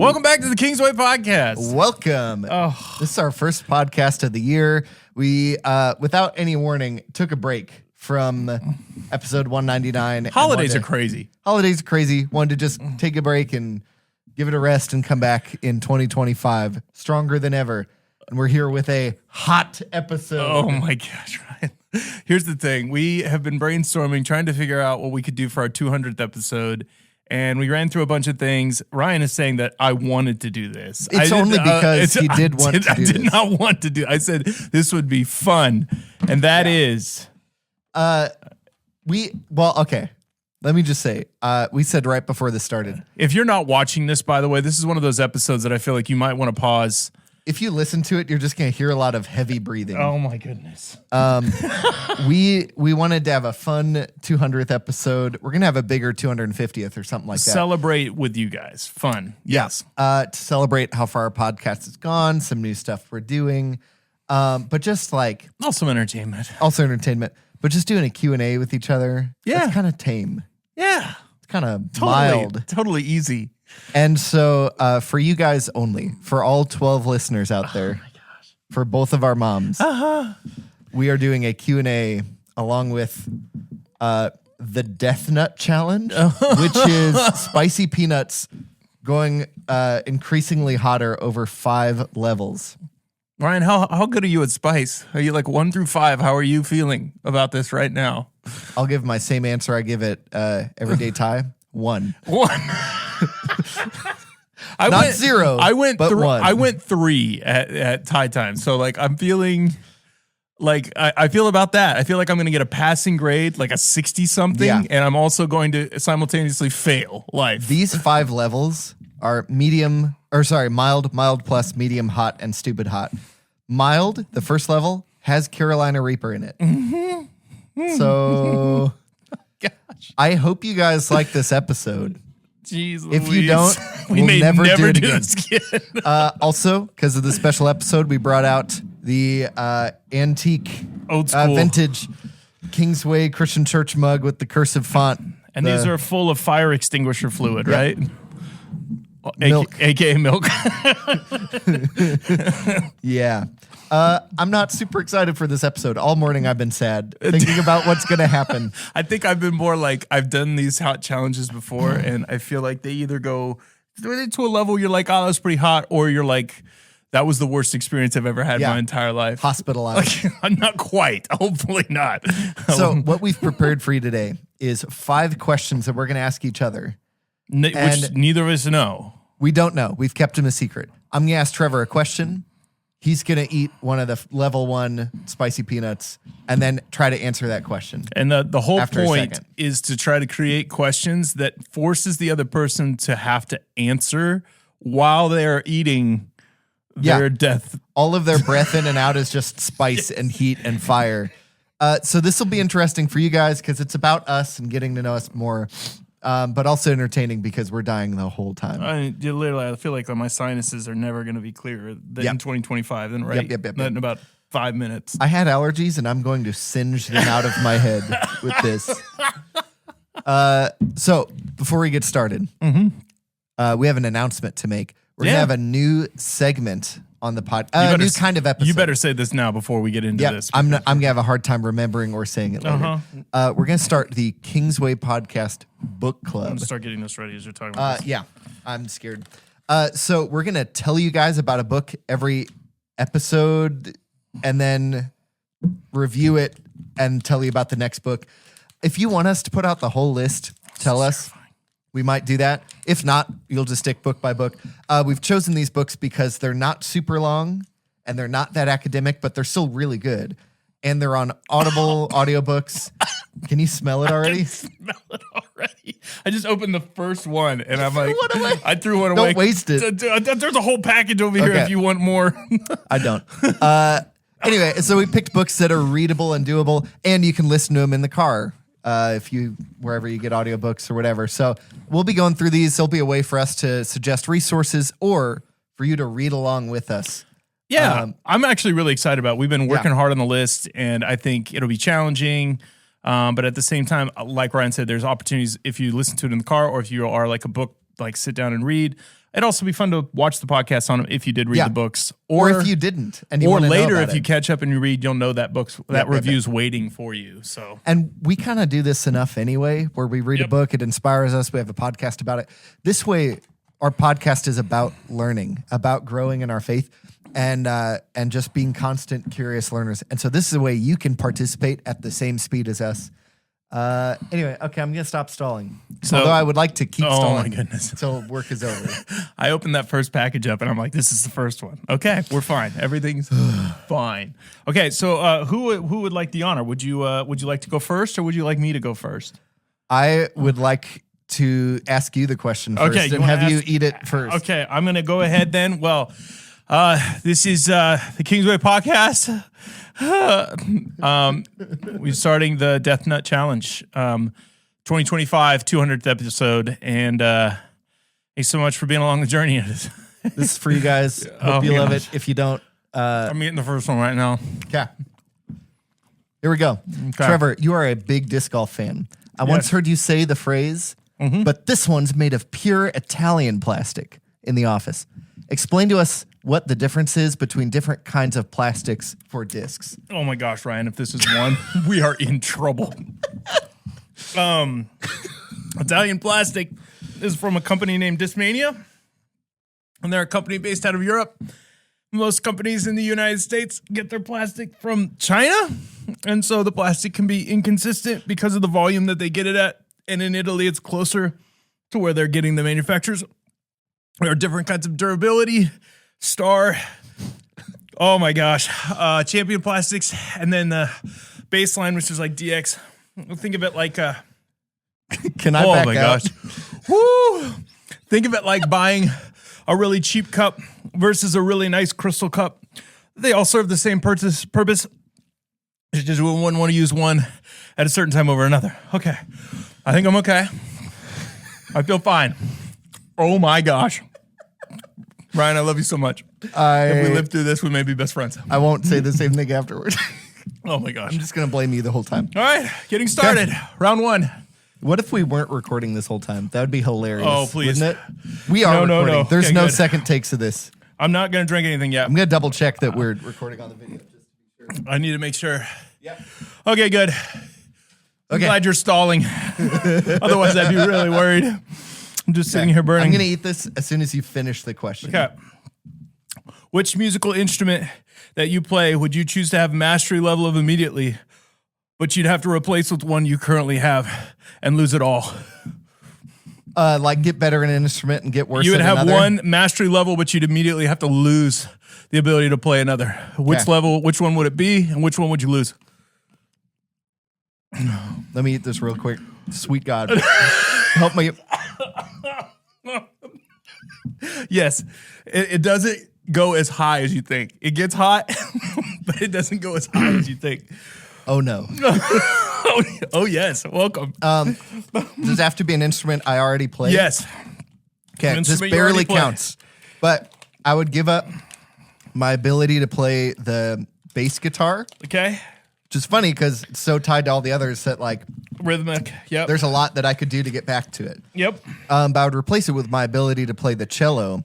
Welcome back to the Kingsway Podcast. Welcome. Oh. This is our first podcast of the year. We, without any warning, took a break from episode 199. Holidays are crazy. Holidays are crazy. Wanted to just take a break and give it a rest and come back in 2025 stronger than ever. And we're here with a hot episode. Oh my gosh, Ryan. Here's the thing. We have been brainstorming, trying to figure out what we could do for our 200th episode. And we ran through a bunch of things. Ryan is saying that I wanted to do this. It's only because he did want to do this. I did not want to do. I said this would be fun, and that is. Okay. Let me just say, we said right before this started. If you're not watching this, by the way, this is one of those episodes that I feel like you might want to pause. If you listen to it, you're just going to hear a lot of heavy breathing. Oh my goodness. We wanted to have a fun 200th episode. We're going to have a bigger 250th or something like that. Celebrate with you guys. Fun. Yes. To celebrate how far our podcast has gone, some new stuff we're doing. But just like... Also entertainment. But just doing a Q&A with each other. Yeah. It's kind of tame. Yeah. It's kind of mild. Totally easy. And so for you guys only, for all 12 listeners out there, for both of our moms, we are doing a Q&A along with the Death Nut Challenge, which is spicy peanuts going increasingly hotter over 5 levels. Ryan, how good are you at spice? Are you like 1 through 5? How are you feeling about this right now? I'll give my same answer I give it everyday Thai. 1. 1. Not 0. I went 1. I went 3 at Thai time. So like I'm feeling like I feel about that. I feel like I'm going to get a passing grade, like a 60 something, and I'm also going to simultaneously fail life. These 5 levels are mild plus, medium hot, and stupid hot. Mild, the first level, has Carolina Reaper in it. Mm-hmm. So gosh. I hope you guys like this episode. Jeez if Louise. You don't, we we'll may never do it again. This again. Also, because of the special episode, we brought out the antique, old school, vintage Kingsway Christian Church mug with the cursive font. And these are full of fire extinguisher fluid, right? Milk. AKA milk. Yeah. I'm not super excited for this episode. All morning I've been sad, thinking about what's going to happen. I think I've been more like, I've done these hot challenges before, and I feel like they either go to a level you're like, oh, that was pretty hot, or you're like, that was the worst experience I've ever had in my entire life. Hospitalized. Like, not quite. Hopefully not. So what we've prepared for you today is 5 questions that we're going to ask each other. Which neither of us know. We don't know. We've kept them a secret. I'm going to ask Trevor a question. He's going to eat one of the level 1 spicy peanuts and then try to answer that question. And the whole point is to try to create questions that forces the other person to have to answer while they're eating their death. All of their breath in and out is just spice and heat and fire. So this will be interesting for you guys because it's about us and getting to know us more. But also entertaining because we're dying the whole time. I feel like my sinuses are never going to be clearer in 2025 than in about 5 minutes. I had allergies, and I'm going to singe them out of my head with this. So before we get started, we have an announcement to make. We're going to have a new segment on the pod, new kind of episode. You better say this now before we get into this. I'm going to have a hard time remembering or saying it later. We're going to start the Kingsway Podcast Book Club. I'm going to start getting this ready as you're talking about this. Yeah, I'm scared. So we're going to tell you guys about a book every episode and then review it and tell you about the next book. If you want us to put out the whole list, tell us. We might do that. If not, you'll just stick book by book. We've chosen these books because they're not super long and they're not that academic, but they're still really good. And they're on Audible audiobooks. Can you smell it already? I can smell it already. I just opened the first one and I'm like, I threw one away. Don't waste it. There's a whole package over here if you want more. I don't. Anyway, so we picked books that are readable and doable, and you can listen to them in the car. Wherever you get audiobooks or whatever. So we'll be going through these. There'll be a way for us to suggest resources or for you to read along with us. Yeah, I'm actually really excited about it. We've been working hard on the list, and I think it'll be challenging. But at the same time, like Ryan said, there's opportunities if you listen to it in the car or if you are like a book, like sit down and read. It'd also be fun to watch the podcast on them if you did read the books, or if you didn't, and you or wanna know later about if you it. catch up and you read, you'll know that review's waiting for you. So, and we kind of do this enough anyway, where we read a book, it inspires us. We have a podcast about it. This way, our podcast is about learning, about growing in our faith, and just being constant, curious learners. And so this is a way you can participate at the same speed as us. Anyway, okay, I'm gonna stop stalling. So, although I would like to keep stalling. Oh my goodness! Until work is over. I opened that first package up and I'm like, this is the first one. Okay, we're fine. Everything's fine. Okay, so who would like the honor? Would you like to go first, or would you like me to go first? I would like to ask you the question first, okay, and have you eat it first. Okay, I'm gonna go ahead then. Well, this is the Kingsway podcast. We're starting the Death Nut Challenge, 2025 200th episode, and thanks so much for being along the journey. This is for you guys. Hope you love it. If you don't, I'm eating the first one right now. Okay, here we go. Okay. Trevor, you are a big disc golf fan. I once heard you say the phrase, but this one's made of pure Italian plastic in the office. Explain to us what the difference is between different kinds of plastics for discs. Oh my gosh, Ryan, if this is one, we are in trouble. Italian plastic is from a company named Discmania, and they're a company based out of Europe. Most companies in the United States get their plastic from China, and so the plastic can be inconsistent because of the volume that they get it at, and in Italy it's closer to where they're getting the manufacturers. There are different kinds of durability, Star, oh my gosh, Champion Plastics, and then the baseline, which is like DX. Think of it like Can I back my out? gosh. Woo! Think of it like buying a really cheap cup versus a really nice crystal cup. They all serve the same purpose. It's just we wouldn't want to use one at a certain time over another. Okay. I think I'm okay. I feel fine. Oh my gosh. Ryan, I love you so much. If we live through this, we may be best friends. I won't say the same thing afterward. Oh my gosh. I'm just going to blame you the whole time. All right, getting started. Round one. What if we weren't recording this whole time? That would be hilarious. Oh, please. Wouldn't it? We are No. recording. There's Okay, no good. second takes of this. I'm not going to drink anything yet. I'm going to double check that we're recording on the video. Just to be sure. I need to make sure. Yeah. Okay, good. I'm glad you're stalling. Otherwise, I'd be really worried. I'm just sitting here burning. I'm going to eat this as soon as you finish the question. Okay. Which musical instrument that you play would you choose to have mastery level of immediately, but you'd have to replace with one you currently have and lose it all? Like get better in an instrument and get worse. You would at have another? one mastery level, but you'd immediately have to lose the ability to play another. Which level, which one would it be, and which one would you lose? Let me eat this real quick. Sweet God. Help me. Yes, it doesn't go as high as you think. It gets hot, but it doesn't go as high as you think. Oh, no. Oh yes, welcome. Does it have to be an instrument I already play? Yes. Okay, An this instrument you barely already play. counts. But I would give up my ability to play the bass guitar, Okay. which is funny because it's so tied to all the others that like Rhythmic. Yep. there's a lot that I could do to get back to it. Yep. But I would replace it with my ability to play the cello.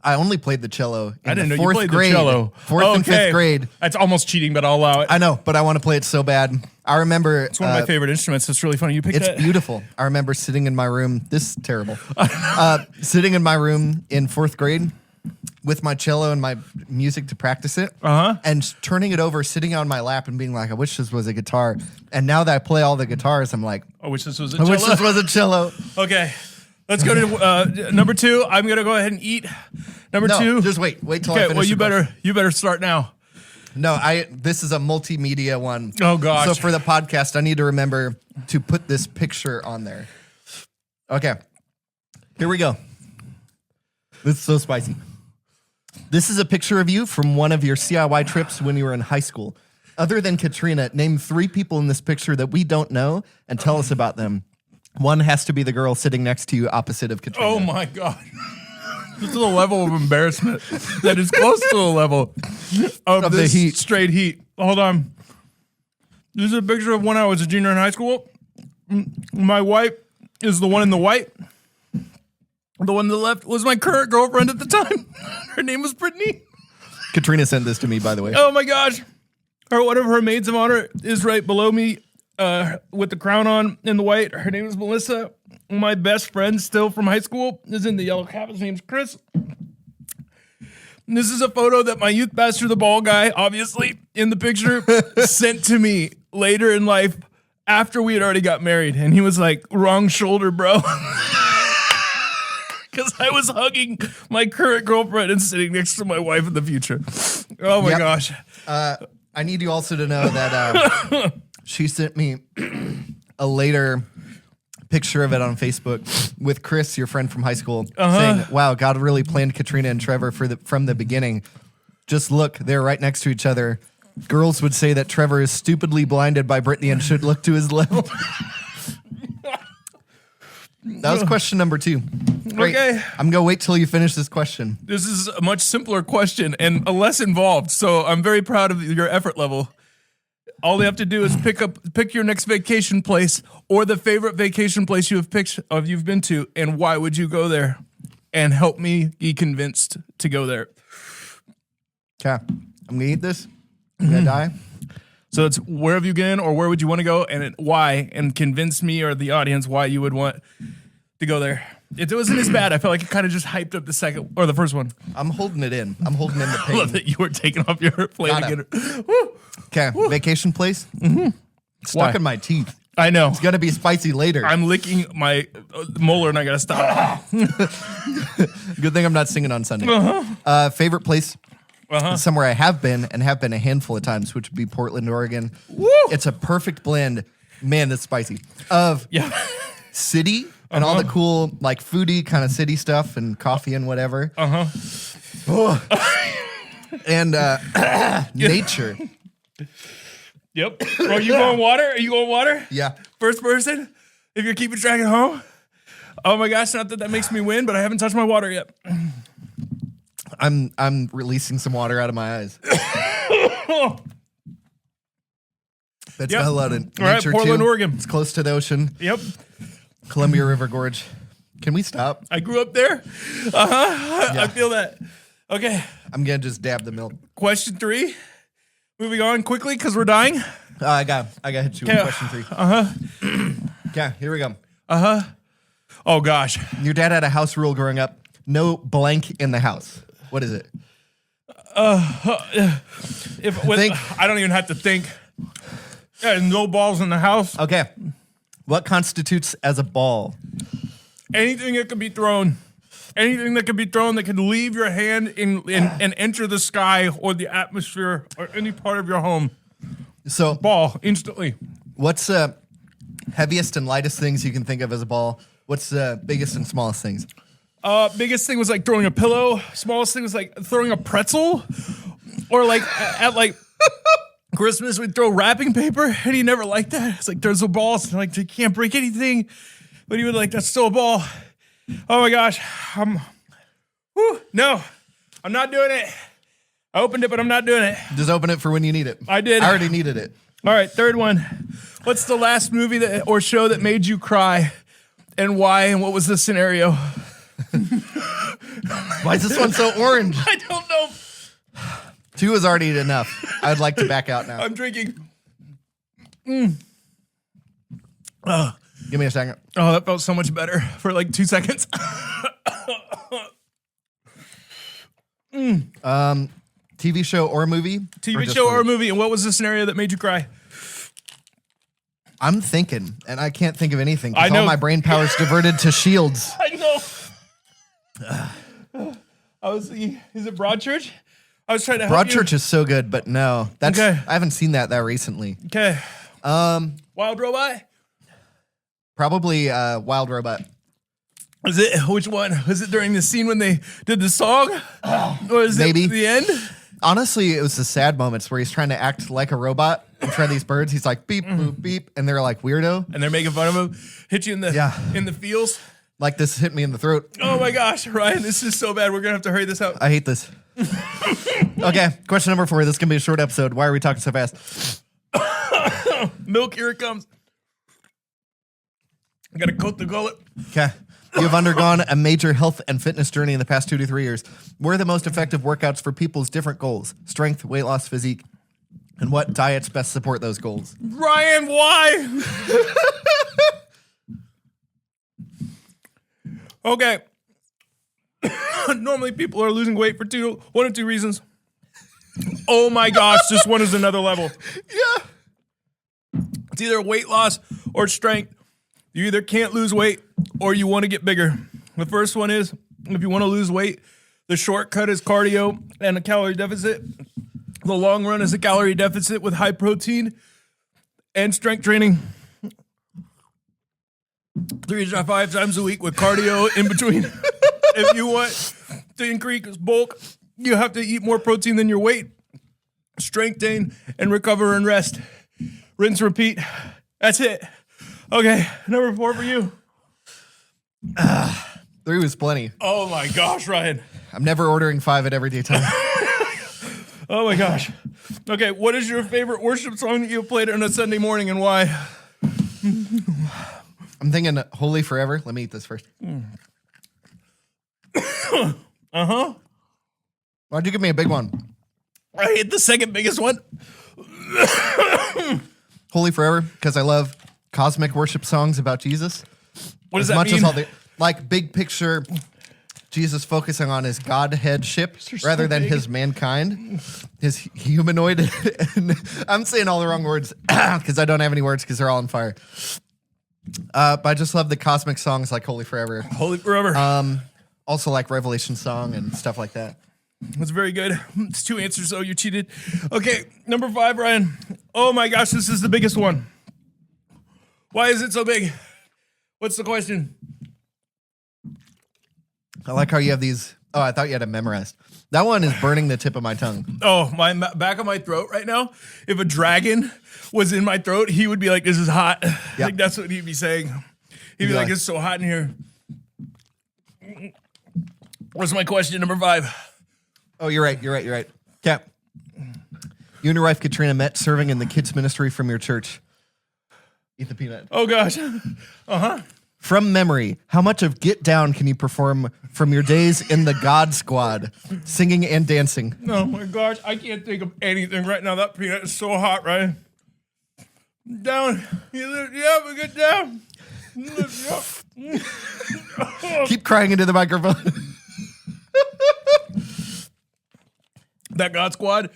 I only played the cello in I didn't the know you fourth played grade. the cello. Fourth and fifth grade. That's almost cheating, but I'll allow it. I know, but I want to play it so bad. I remember It's one of my favorite instruments. It's really funny. You picked it's that. beautiful. I remember sitting in my room. This is terrible. Sitting in my room in fourth grade with my cello and my music to practice it, and turning it over, sitting on my lap, and being like, "I wish this was a guitar." And now that I play all the guitars, I'm like, I wish this was a "I cello. wish this was a cello." Okay. Let's go to number two. I'm gonna go ahead and eat number No, two. just wait till I Okay. finish. Well, you the book. better start now. No, this is a multimedia one. Oh, gosh. So for the podcast, I need to remember to put this picture on there. Okay. Here we go. This is so spicy. This is a picture of you from one of your CIY trips when you were in high school. Other than Katrina, name 3 people in this picture that we don't know and tell us about them. One has to be the girl sitting next to you opposite of Katrina. Oh my god. This is a level of embarrassment that is close to a level of the this heat. straight heat. Hold on. This is a picture of when I was a junior in high school. My wife is the one in the white. The one on the left was my current girlfriend at the time. Her name was Brittany. Katrina sent this to me, by the way. Oh my gosh. One of her maids of honor is right below me with the crown on in the white. Her name is Melissa. My best friend still from high school is in the yellow cap. His name's Chris. And this is a photo that my youth pastor, the ball guy, obviously in the picture, sent to me later in life after we had already got married. And he was like, wrong shoulder, bro. Because I was hugging my current girlfriend and sitting next to my wife in the future. Oh my gosh. I need you also to know that she sent me a later picture of it on Facebook with Chris, your friend from high school, saying, wow, God really planned Katrina and Trevor from the beginning. Just look, they're right next to each other. Girls would say that Trevor is stupidly blinded by Brittany and should look to his left. That was question number 2. Great. Okay. I'm going to wait till you finish this question. This is a much simpler question and a less involved, so I'm very proud of your effort level. All you have to do is pick your next vacation place or the favorite vacation place you've been to, and why would you go there? And help me be convinced to go there. Okay. I'm going to eat this. I'm going to die. So it's where have you been or where would you want to go and why, and convince me or the audience why you would want to go there. It wasn't as bad. I felt like it kind of just hyped up the second or the first one. I'm holding it in. I'm holding in the pain. I love that you were taking off your plate to get it. Okay, vacation place. Mm-hmm. Stuck in my teeth. I know. It's gonna be spicy later. I'm licking my molar and I gotta stop. Good thing I'm not singing on Sunday. Favorite place. Somewhere I have been and have been a handful of times, which would be Portland, Oregon. Woo! It's a perfect blend. Man, that's spicy. Of city and all the cool like foodie kind of city stuff and coffee and whatever. And nature. Yep. Are you going water? Are you going water? Yeah. First person? If you're keeping track at home? Oh my gosh, not that makes me win, but I haven't touched my water yet. I'm releasing some water out of my eyes. That's got a lot of nature. All right, Portland, too. Oregon. It's close to the ocean. Yep. Columbia River Gorge. Can we stop? I grew up there. I feel that. Okay. I'm gonna just dab the milk. Question 3. Moving on quickly because we're dying. I got hit you with question 3. Okay, here we go. Oh gosh. Your dad had a house rule growing up. No blank in the house. What is it? I don't even have to think. There's no balls in the house. Okay. What constitutes as a ball? Anything that can be thrown. Anything that can be thrown that can leave your hand and enter the sky or the atmosphere or any part of your home. So ball instantly. What's the heaviest and lightest things you can think of as a ball? What's the biggest and smallest things? Biggest thing was like throwing a pillow. Smallest thing was like throwing a pretzel, or like at like Christmas we'd throw wrapping paper, and he never liked that. It's like there's a ball, so like you can't break anything, but he would like that's still a ball. Oh my gosh, no, I'm not doing it. I opened it, but I'm not doing it. Just open it for when you need it. I did. I already needed it. All right, third one. What's the last movie or show that made you cry, and why? And what was the scenario? Why is this one so orange? I don't know. 2 is already enough. I'd like to back out now. I'm drinking. Give me a second. Oh, that felt so much better for like 2 seconds. TV show or movie? TV show or movie, and what was the scenario that made you cry? I'm thinking, and I can't think of anything. I know. All my brain power's diverted to Shields. I know. I was thinking, is it Broadchurch? I was trying to help Broadchurch is so good, but no. That's Okay. I haven't seen that recently. Okay. Wild Robot? Probably Wild Robot. Is it which one? Was it during the scene when they did the song? Or is Maybe. it the end? Honestly, it was the sad moments where he's trying to act like a robot and try these birds. He's like beep, boop, beep, and they're like weirdo. And they're making fun of him. Hit you in the feels. Like this hit me in the throat. Oh my gosh, Ryan, this is so bad. We're gonna have to hurry this out. I hate this. Okay, question number 4. This is gonna be a short episode. Why are we talking so fast? Milk, here it comes. I gotta coat the gullet. Okay. You have undergone a major health and fitness journey in the past 2 to 3 years. What are the most effective workouts for people's different goals? Strength, weight loss, physique, and what diets best support those goals? Ryan, why? Okay. Normally people are losing weight for one of two reasons. Oh my gosh, this one is another level. Yeah. It's either weight loss or strength. You either can't lose weight or you want to get bigger. The first one is, if you want to lose weight, the shortcut is cardio and a calorie deficit. The long run is a calorie deficit with high protein and strength training. 3 to 5 times a week with cardio in between. If you want to increase bulk, you have to eat more protein than your weight. Strength gain and recover and rest. Rinse, repeat. That's it. Okay, number 4 for you. 3 was plenty. Oh my gosh, Ryan. I'm never ordering 5 at everyday time. Oh my gosh. Okay, what is your favorite worship song that you played on a Sunday morning and why? I'm thinking Holy Forever. Let me eat this first. Uh-huh. Why'd you give me a big one? I hit the second biggest one. Holy Forever, because I love cosmic worship songs about Jesus. What does that mean? As all the, like, big picture, Jesus focusing on his godheadship rather than his mankind, his humanoid. And I'm saying all the wrong words because I don't have any words because they're all on fire. But I just love the cosmic songs like Holy Forever. Holy Forever. Also like Revelation song and stuff like that. That's very good. It's 2 answers, though. You cheated. Okay, number 5, Ryan. Oh my gosh, this is the biggest one. Why is it so big? What's the question? I like how you have these. Oh, I thought you had it memorized. That one is burning the tip of my tongue. Oh, my back of my throat right now. If a dragon was in my throat, he would be like, "This is hot." Yep. I think that's what he'd be saying. He'd be like, "It's so hot in here." What's my question, number 5? Oh, you're right. Cap. You and your wife Katrina met serving in the kids ministry from your church. Eat the peanut. Oh gosh. Uh-huh. From memory, how much of Get Down can you perform from your days in the God Squad, singing and dancing? Oh my gosh, I can't think of anything right now. That peanut is so hot, Ryan. Down. Yeah, we get down. Keep crying into the microphone. That God Squad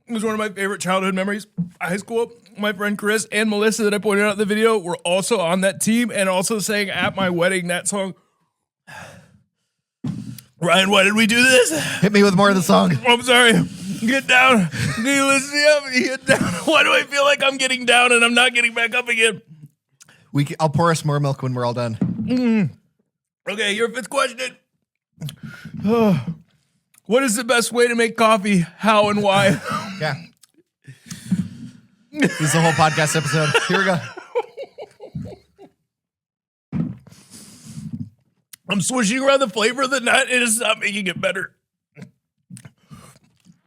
was one of my favorite childhood memories. High school, my friend Chris and Melissa that I pointed out in the video were also on that team and also sang at my wedding that song. Ryan, why did we do this? Hit me with more of the song. I'm sorry. Get down. Can you listen up? Get down. Why do I feel like I'm getting down and I'm not getting back up again? I'll pour us more milk when we're all done. Okay, your 5th question. What is the best way to make coffee? How and why? Yeah. This is the whole podcast episode. Here we go. I'm swishing around the flavor of the nut and it's not making it better.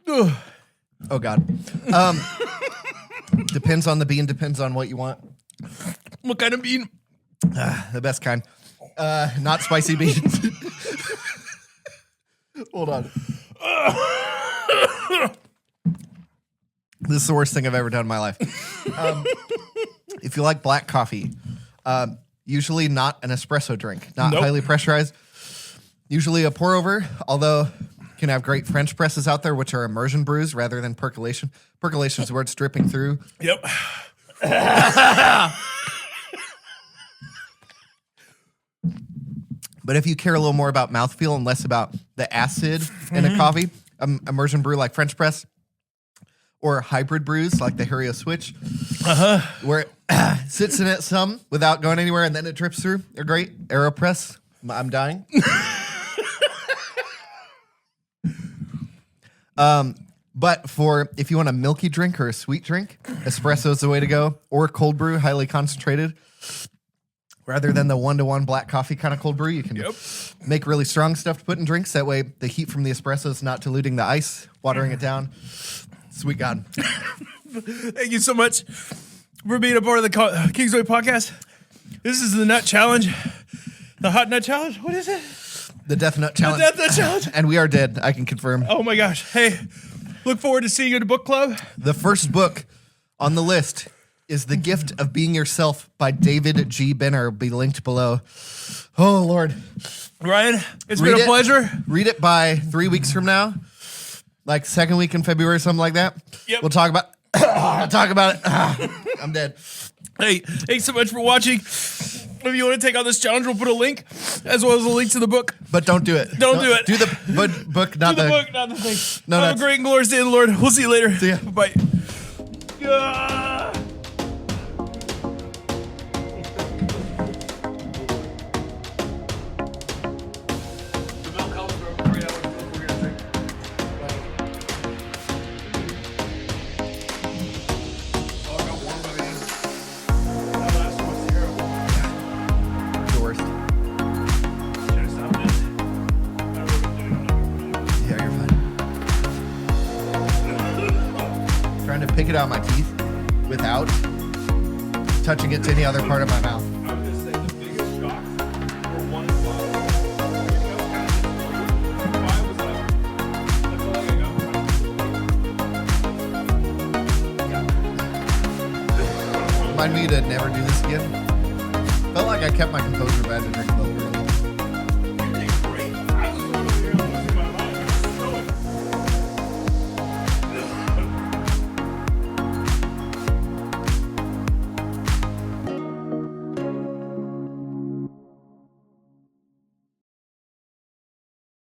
Oh, God. Depends on the bean, depends on what you want. What kind of bean? The best kind. Not spicy beans. Hold on. This is the worst thing I've ever done in my life. If you like black coffee, usually not an espresso drink, not highly pressurized. Usually a pour over, although you can have great French presses out there, which are immersion brews rather than percolation. Percolation is where it's dripping through. Yep. But if you care a little more about mouthfeel and less about the acid in a coffee, immersion brew like French press, or hybrid brews like the Hario Switch, where it sits in it some without going anywhere and then it drips through, are great. AeroPress, I'm dying. But for if you want a milky drink or a sweet drink, espresso is the way to go, or cold brew, highly concentrated. Rather than the 1-to-1 black coffee kind of cold brew, you can make really strong stuff to put in drinks. That way, the heat from the espresso is not diluting the ice, watering it down. Sweet God. Thank you so much for being a part of the Kingsway podcast. This is the Nut Challenge. The Hot Nut Challenge? What is it? The Death Nut Challenge. The Death Nut Challenge. And we are dead. I can confirm. Oh my gosh. Hey, look forward to seeing you at a book club. The first book on the list is The Gift of Being Yourself by David G. Benner. Will be linked below. Oh, Lord. Ryan, it's been a pleasure. Read it by 3 weeks from now. Like second week in February, something like that. Yep. We'll talk about it. I'm dead. Hey, thanks so much for watching. If you want to take on this challenge, we'll put a link as well as a link to the book. But don't do it. Don't do it. Do the book, not Do the the book, not the thing. No, Have a great and glorious day of the Lord. We'll see you later. See ya. Bye. Ah. the worst. Yeah, you're fine. Trying to pick it out of my teeth without touching it to any other part of my mouth. Remind me to never do this again. Felt like I kept my composure, but I had to drink a little.